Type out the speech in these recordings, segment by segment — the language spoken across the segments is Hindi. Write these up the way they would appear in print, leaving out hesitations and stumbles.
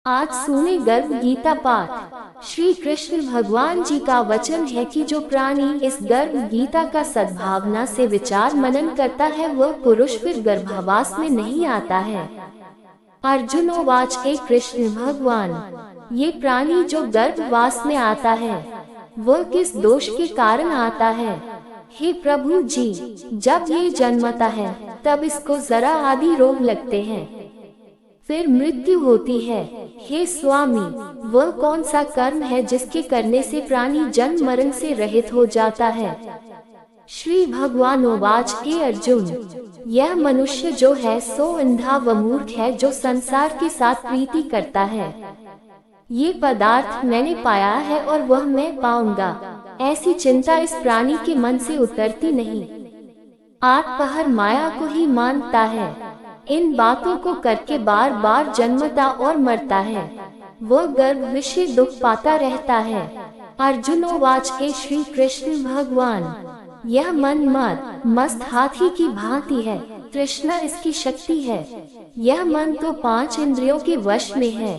आज सुने गर्भ गीता पाठ। श्री कृष्ण भगवान जी का वचन है कि जो प्राणी इस गर्भ गीता का सद्भावना से विचार मनन करता है वह पुरुष फिर गर्भावास में नहीं आता है। अर्जुनोवाच हे कृष्ण भगवान, ये प्राणी जो गर्भवास में आता है वह किस दोष के कारण आता है? हे प्रभु जी, जब ये जन्मता है तब इसको जरा आदि रोग लगते हैं, फिर मृत्यु होती है। हे स्वामी, वह कौन सा कर्म है जिसके करने से प्राणी जन्म मरण से रहित हो जाता है? श्री भगवानोवाच हे अर्जुन, यह मनुष्य जो है सो अंधा व मूर्ख है जो संसार के साथ प्रीति करता है। ये पदार्थ मैंने पाया है और वह मैं पाऊंगा, ऐसी चिंता इस प्राणी के मन से उतरती नहीं। आत्महर माया को ही मानता है, इन बातों को करके बार बार जन्मता और मरता है, वह गर्भ विषय दुख पाता रहता है। अर्जुनोवाच हे श्री कृष्ण भगवान, यह मन मस्त हाथी की भांति है, तृष्णा इसकी शक्ति है। यह मन तो 5 इंद्रियों के वश में है,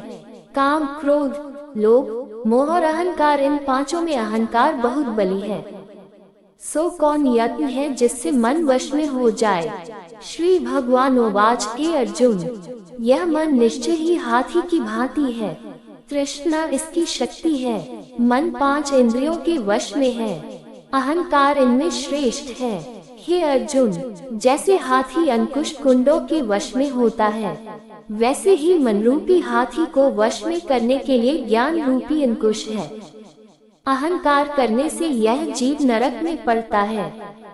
काम, क्रोध, लोभ, मोह और अहंकार, इन पांचों में अहंकार बहुत बली है। सो कौन यत्न है जिससे मन वश में हो जाए? श्री भगवानोवाच हे अर्जुन, यह मन निश्चय ही हाथी की भांति है, तृष्णा इसकी शक्ति है। मन 5 इंद्रियों के वश में है, अहंकार इनमें श्रेष्ठ है। हे अर्जुन, जैसे हाथी अंकुश कुंडों के वश में होता है, वैसे ही मन रूपी हाथी को वश में करने के लिए ज्ञान रूपी अंकुश है। अहंकार करने से यह जीव नरक में पड़ता है।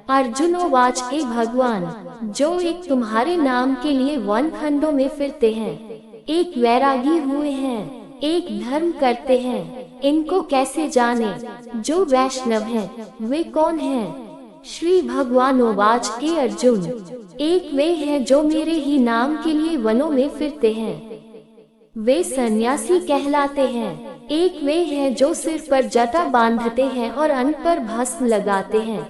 अर्जुनोवाच हे भगवान, जो एक तुम्हारे नाम के लिए वन खंडों में फिरते हैं, एक वैरागी हुए हैं, एक धर्म करते हैं, इनको कैसे जाने? जो वैष्णव हैं, वे कौन हैं? श्री भगवानोवाच हे अर्जुन, एक वे हैं जो मेरे ही नाम के लिए वनों में फिरते हैं, वे सन्यासी कहलाते हैं। एक वे हैं जो सिर पर जटा बांधते हैं और अन्न पर भस्म लगाते हैं,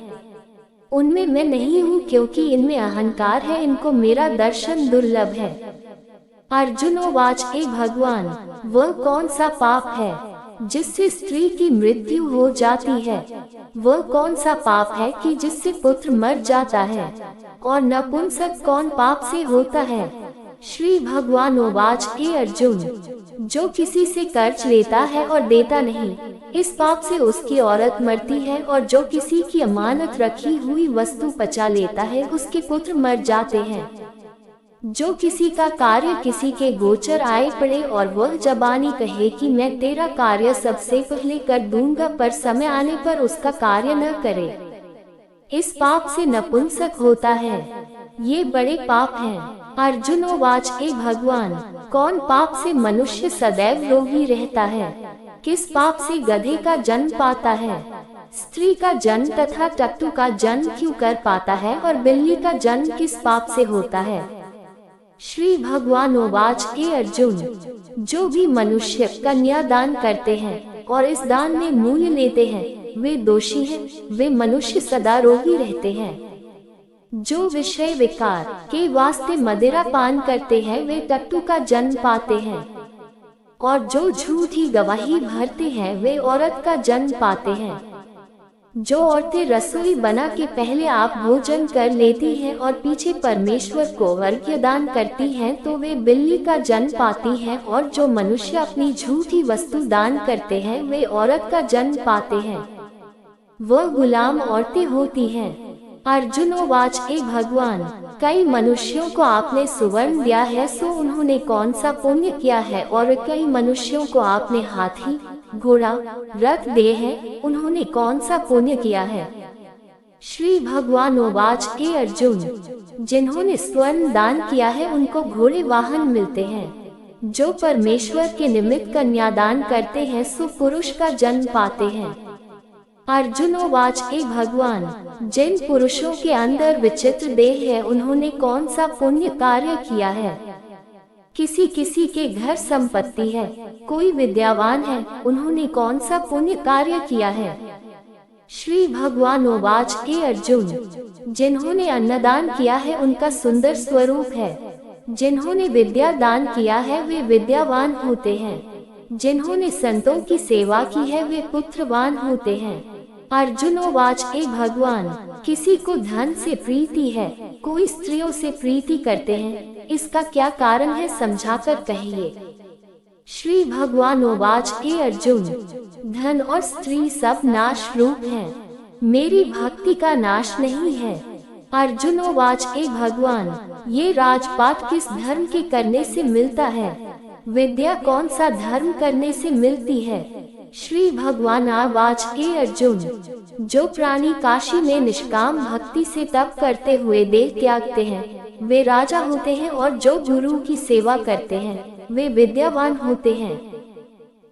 उनमें मैं नहीं हूँ क्योंकि इनमें अहंकार है, इनको मेरा दर्शन दुर्लभ है। अर्जुनोवाच हे भगवान, वह कौन सा पाप है जिससे स्त्री की मृत्यु हो जाती है? वह कौन सा पाप है कि जिससे पुत्र मर जाता है? और नपुंसक कौन पाप से होता है? श्री भगवानोवाच हे अर्जुन, जो किसी से कर्ज लेता है और देता नहीं, इस पाप से उसकी औरत मरती है, और जो किसी की अमानत रखी हुई वस्तु पचा लेता है उसके पुत्र मर जाते हैं। जो किसी का कार्य किसी के गोचर आए पड़े और वह जबानी कहे कि मैं तेरा कार्य सबसे पहले कर दूंगा, पर समय आने पर उसका कार्य न करे, इस पाप से नपुंसक होता है। ये बड़े पाप हैं। अर्जुनोवाच हे भगवान, कौन पाप से मनुष्य सदैव रोगी रहता है? किस पाप से गधे का जन्म पाता है? स्त्री का जन्म तथा टट्टू का जन्म क्यों कर पाता है, और बिल्ली का जन्म किस पाप से होता है? श्री भगवानोवाच हे अर्जुन, जो भी मनुष्य कन्यादान करते हैं और इस दान में मूल्य लेते हैं, वे दोषी हैं, वे मनुष्य सदा रोगी रहते हैं। जो विषय विकार के वास्ते मदिरा पान करते हैं, वे टट्टू का जन्म पाते हैं, और जो झूठी गवाही भरते हैं, वे औरत का जन्म पाते हैं। जो औरतें रसोई बना के पहले आप भोजन कर लेती हैं और पीछे परमेश्वर को अर्घ्य दान करती हैं, तो वे बिल्ली का जन्म पाती हैं, और जो मनुष्य अपनी झूठी वस्तु दान करते हैं, वे औरत का जन्म पाते हैं, वह गुलाम औरतें होती हैं। अर्जुनोवाच हे भगवान, कई मनुष्यों को आपने सुवर्ण दिया है, सो उन्होंने कौन सा पुण्य किया है? और कई मनुष्यों को आपने हाथी, घोड़ा, रथ दिए हैं, उन्होंने कौन सा पुण्य किया है? श्री भगवानोवाच हे अर्जुन, जिन्होंने स्वर्ण दान किया है उनको घोड़े वाहन मिलते हैं। जो परमेश्वर के निमित्त कन्यादान करते हैं सो पुरुष का जन्म पाते हैं। अर्जुनोवाच हे भगवान, जिन पुरुषों के अंदर विचित्र देह है, उन्होंने कौन सा पुण्य कार्य किया है? किसी किसी के घर संपत्ति है, कोई विद्यावान है, उन्होंने कौन सा पुण्य कार्य किया है? श्री भगवानोवाच हे अर्जुन, जिन्होंने अन्नदान किया है उनका सुंदर स्वरूप है, जिन्होंने विद्या दान किया है वे विद्यावान होते हैं। जिन्होंने संतों की सेवा की है वे पुत्रवान होते हैं। अर्जुनोवाच, हे भगवान, किसी को धन से प्रीति है, कोई स्त्रियों से प्रीति करते हैं, इसका क्या कारण है समझाकर कहिए। श्री भगवानोवाच, हे अर्जुन, धन और स्त्री सब नाश रूप हैं, मेरी भक्ति का नाश नहीं है। अर्जुनोवाच, हे भगवान, ये राजपाट किस धर्म के करने से मिलता है? विद्या कौन सा धर्म करने से मिलती है? श्री भगवानोवाच, हे अर्जुन, जो प्राणी काशी में निष्काम भक्ति से तप करते हुए देह त्यागते हैं वे राजा होते हैं, और जो गुरु की सेवा करते हैं वे विद्यावान होते हैं।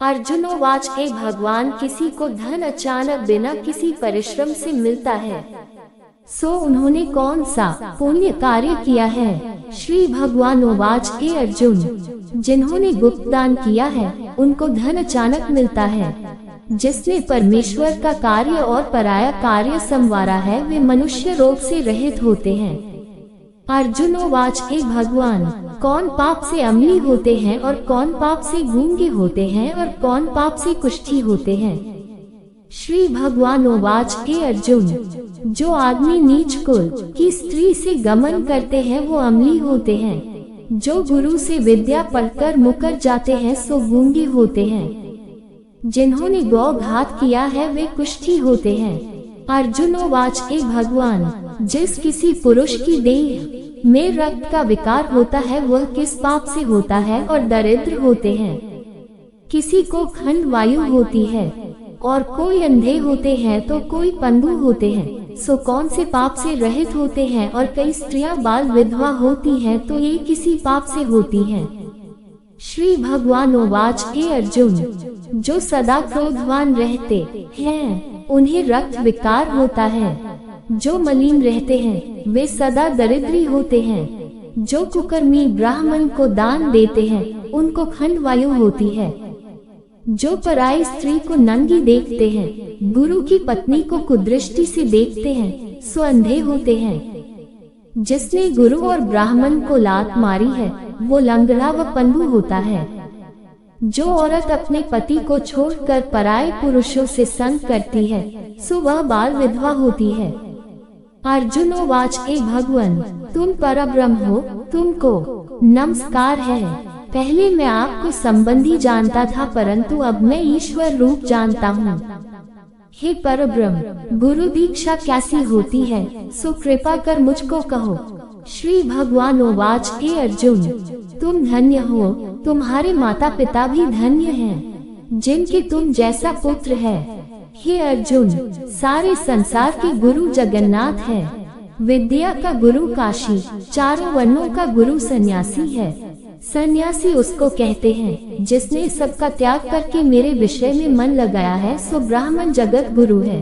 अर्जुनोवाच, हे भगवान, किसी को धन अचानक बिना किसी परिश्रम से मिलता है, सो उन्होंने कौन सा पुण्य कार्य किया है? श्री भगवानोवाच, हे अर्जुन, जिन्होंने गुप्त दान किया है उनको धन अचानक मिलता है। जिसने परमेश्वर का कार्य और पराया कार्य संवारा है वे मनुष्य रोग से रहित होते हैं। अर्जुनोवाच, हे भगवान, कौन पाप से अम्ली होते हैं और कौन पाप से गूंगे होते हैं और कौन पाप से कुष्ठी होते हैं? श्री भगवानोवाच, हे अर्जुन, जो आदमी नीच कुल की स्त्री से गमन करते हैं वो अम्ली होते हैं। जो गुरु से विद्या पढ़कर मुकर जाते हैं सो गूंगे होते हैं। जिन्होंने गौ घात किया है वे कुष्ठी होते हैं। अर्जुनोवाच, हे भगवान, जिस किसी पुरुष की देह में रक्त का विकार होता है वह किस पाप से होता है और दरिद्र होते हैं? किसी को खंड वायु होती है और कोई अंधे होते हैं तो कोई पंगु होते हैं, सो कौन से पाप से रहित होते हैं? और कई स्त्रियां बाल विधवा होती हैं तो ये किसी पाप से होती हैं? श्री भगवानोवाच, हे अर्जुन, जो सदा क्रोधवान रहते हैं उन्हें रक्त विकार होता है। जो मलिन रहते हैं वे सदा दरिद्री होते हैं। जो कुकर्मी ब्राह्मण को दान देते हैं उनको खंड वायु होती है। जो पराई स्त्री को नंगी देखते हैं, गुरु की पत्नी को कुदृष्टि से देखते हैं, सो अंधे होते हैं। जिसने गुरु और ब्राह्मण को लात मारी है वो लंगड़ा व पंगु होता है। जो औरत अपने पति को छोड़कर पराये पुरुषों से संग करती है सो वह बाल विधवा होती है। अर्जुनोवाच, हे भगवान, तुम परब्रह्म हो, तुमको नमस्कार है। पहले मैं आपको संबंधी जानता था परंतु अब मैं ईश्वर रूप जानता हूँ। हे परब्रह्म, गुरु दीक्षा कैसी होती है सो कृपा कर मुझको कहो। श्री भगवानोवाच, हे अर्जुन, तुम धन्य हो, तुम्हारे माता पिता भी धन्य हैं, जिनके तुम जैसा पुत्र है। हे अर्जुन, सारे संसार के गुरु जगन्नाथ है। विद्या का गुरु काशी, चारों वर्णों का गुरु सन्यासी है। सन्यासी उसको कहते हैं जिसने सबका त्याग करके मेरे विषय में मन लगाया है सो ब्राह्मण जगत गुरु है।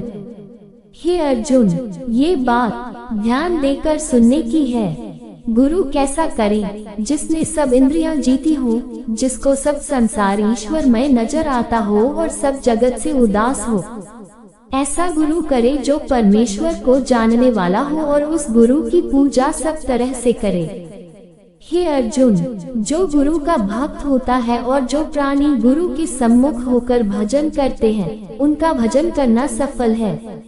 हे अर्जुन, ये बात ध्यान देकर सुनने की है। गुरु कैसा करे? जिसने सब इंद्रियां जीती हो, जिसको सब संसार ईश्वरमय नजर आता हो और सब जगत से उदास हो। ऐसा गुरु करे जो परमेश्वर को जानने वाला हो और उस गुरु की पूजा सब तरह से करे। हे अर्जुन, जो गुरु का भक्त होता है और जो प्राणी गुरु के सम्मुख होकर भजन करते हैं उनका भजन करना सफल है।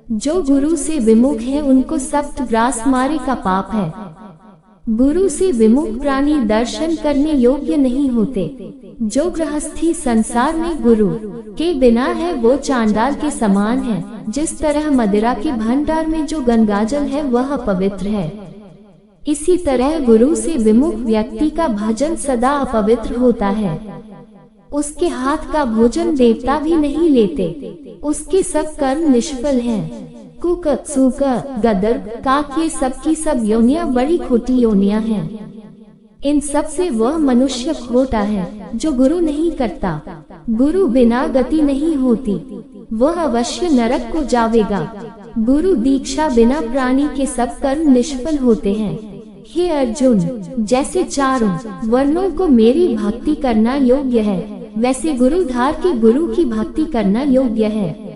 जो गुरु से विमुख है उनको सप्त ग्रास मारे का पाप है। गुरु से विमुख प्राणी दर्शन करने योग्य नहीं होते। जो गृहस्थी संसार में गुरु के बिना है वो चांडाल के समान है। जिस तरह मदिरा के भंडार में जो गंगाजल है वह अपवित्र है, इसी तरह गुरु से विमुख व्यक्ति का भजन सदा अपवित्र होता है। उसके हाथ का भोजन देवता भी नहीं लेते, उसके सब कर्म निष्फल हैं। कुक, सूक, गदर्भ, काक, ये सब की सब योनियां बड़ी खोटी योनियां हैं। इन सब से वह मनुष्य खोटा है जो गुरु नहीं करता। गुरु बिना गति नहीं होती, वह अवश्य नरक को जावेगा। गुरु दीक्षा बिना प्राणी के सब कर्म निष्फल होते हैं। हे अर्जुन, जैसे चारों वर्णों को मेरी भक्ति करना योग्य है वैसे गुरुधार के गुरु की भक्ति करना योग्य है।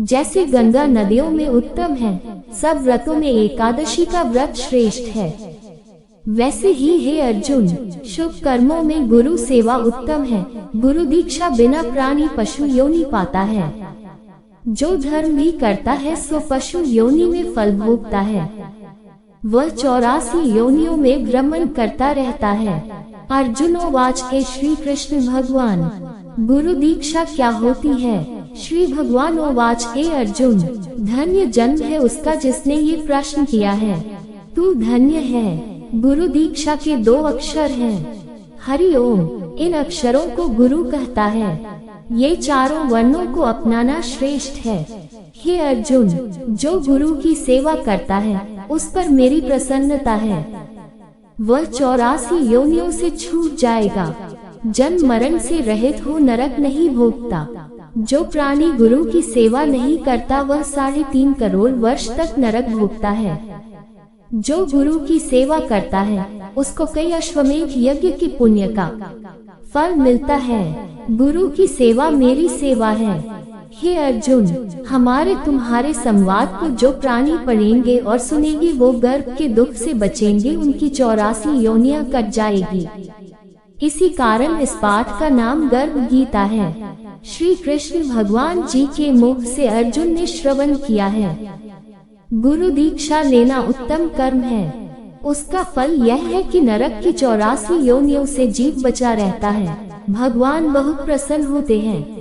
जैसे गंगा नदियों में उत्तम है, सब व्रतों में एकादशी का व्रत श्रेष्ठ है। वैसे ही हे अर्जुन, शुभ कर्मों में गुरु सेवा उत्तम है। गुरु दीक्षा बिना प्राणी पशु योनि पाता है। जो धर्म भी करता है सो पशु योनि में फल भोगता है। वह 84 योनियों में भ्रमण करता रहता है। अर्जुनोवाच हे श्री कृष्ण भगवान, गुरु दीक्षा क्या होती है? श्री भगवानोवाच हे अर्जुन, धन्य जन्म है उसका जिसने ये प्रश्न किया है। तू धन्य है। गुरु दीक्षा के 2 अक्षर हैं, हरि ओम। इन अक्षरों को गुरु कहता है। ये चारों वर्णों को अपनाना श्रेष्ठ है। हे अर्जुन, जो गुरु की सेवा करता है उस पर मेरी प्रसन्नता है। वह 84 योनियों से छूट जाएगा, जन्म मरण से रहित हो नरक नहीं भोगता। जो प्राणी गुरु की सेवा नहीं करता वह 3.5 करोड़ वर्ष तक नरक भोगता है। जो गुरु की सेवा करता है उसको कई अश्वमेध यज्ञ की पुण्य का फल मिलता है। गुरु की सेवा मेरी सेवा है। हे अर्जुन, हमारे तुम्हारे संवाद को जो प्राणी पढ़ेंगे और सुनेंगे वो गर्भ के दुख से बचेंगे, उनकी 84 योनियां कट जाएगी। इसी कारण इस पाठ का नाम गर्भ गीता है। श्री कृष्ण भगवान जी के मुख से अर्जुन ने श्रवण किया है। गुरु दीक्षा लेना उत्तम कर्म है। उसका फल यह है कि नरक की 84 योनियों से जीव बचा रहता है। भगवान बहुत प्रसन्न होते हैं।